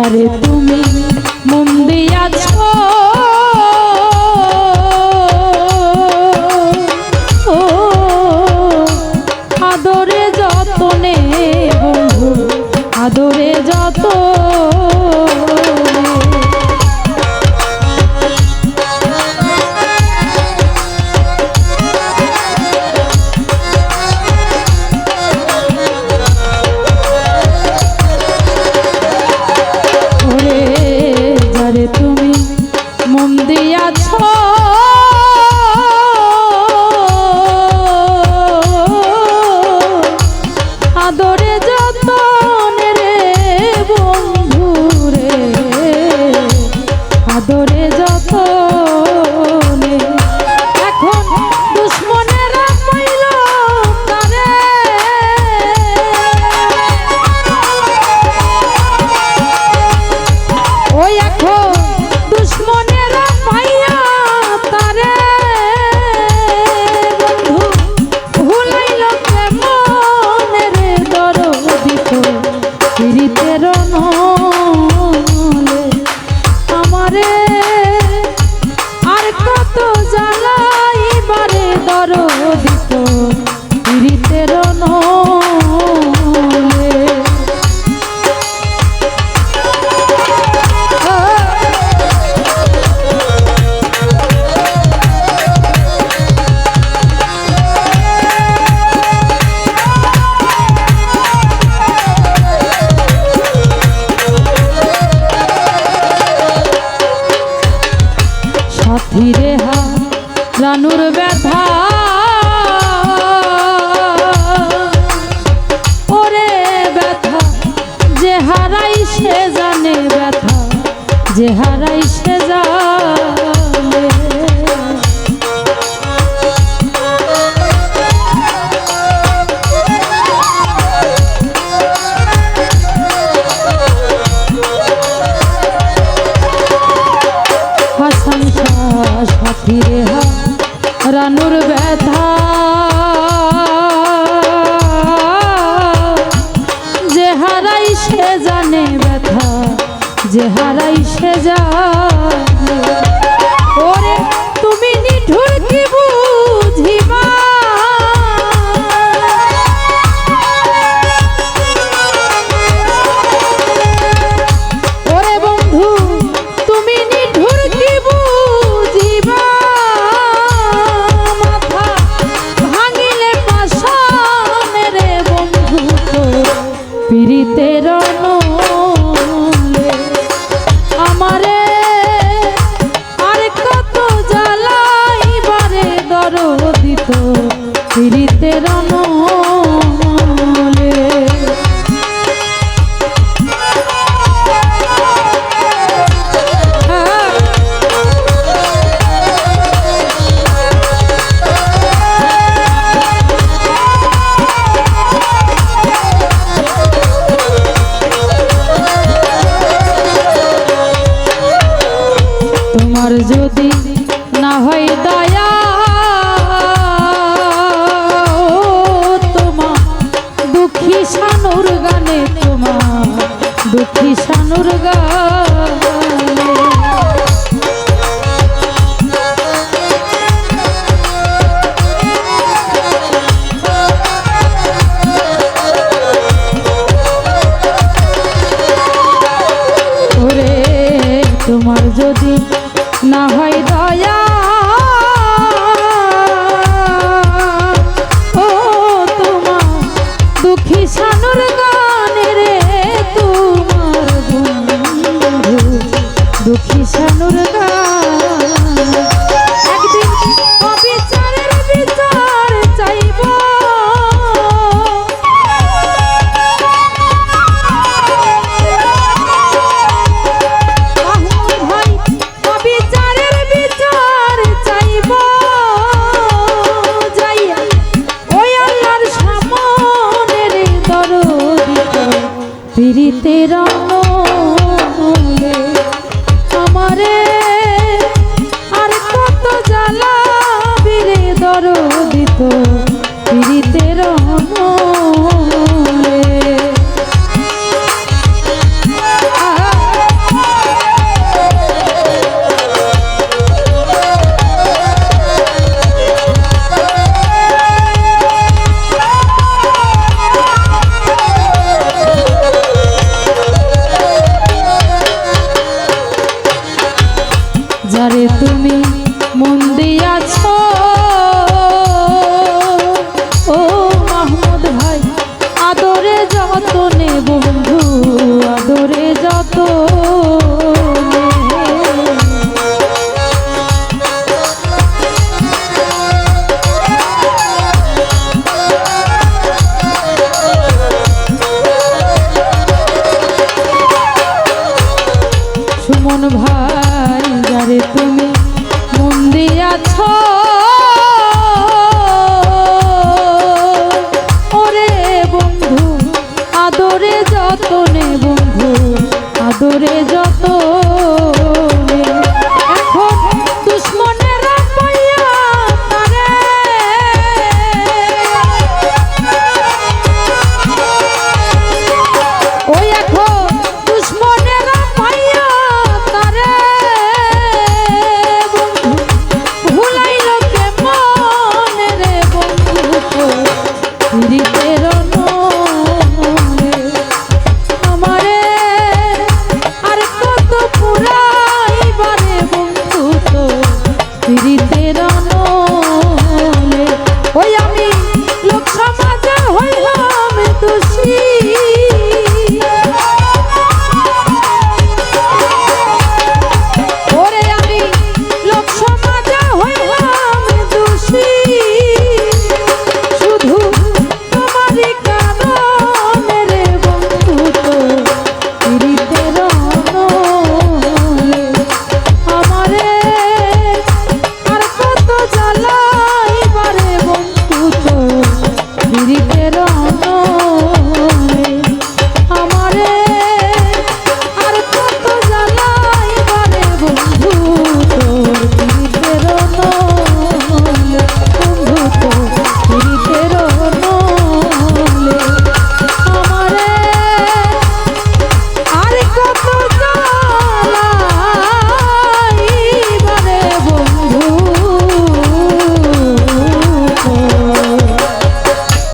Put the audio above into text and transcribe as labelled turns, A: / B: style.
A: যারে তুমি মন দিয়াছ আদরে যতনে বন্ধু আদরে তুমি মন দিয়াছ আদরে যতনে রে বন্ধু রে আদরে যতনে এখন দুশ্মনেরা পাইল তারে ওই এখন দুশ্মনেরা পাইয়া তারে বন্ধু ভুলাইল কেমন রে দরদি তো পিরিতের নলে আমারে আর কত জ্বালাইবারে দরদি তো পিরিতের নলে সাথীরে হারানোর ব্যথা ওরে ব্যথা যে হারাই সে জানে ব্যথা যে হারাই সে জানে সাথীরে হারানোর ব্যথা যে হারাই সে জানে ব্যথা যে হারাই সে জানে ওরে তুমি নিঠুর কি বুঝিবা ওরে বন্ধু তুমি নিঠুর কি বুঝিবা মাথা ভাঙিলে পাশানে রে বন্ধু তো পিরিতের নলে আমারে আর কত জ্বালাইবারে দরদি তো পিরিতের নলে তোমার যদি না হয় দয়া তোমার দুঃখী শানুর গানে তোমার দুঃখী শানুর গানে ওরে তোমার যদি না হয় দয়া ও তোমার দুঃখী শানুর গানে রে তোমার বন্ধু দুঃখী শানুর গান একদিন অবিচারের বিচার চাইব পিরিতের নলে আমারে আর কত জ্বালা বিরে দরদি তো পিরিতের নলে যতনে বন্ধু আদরে যত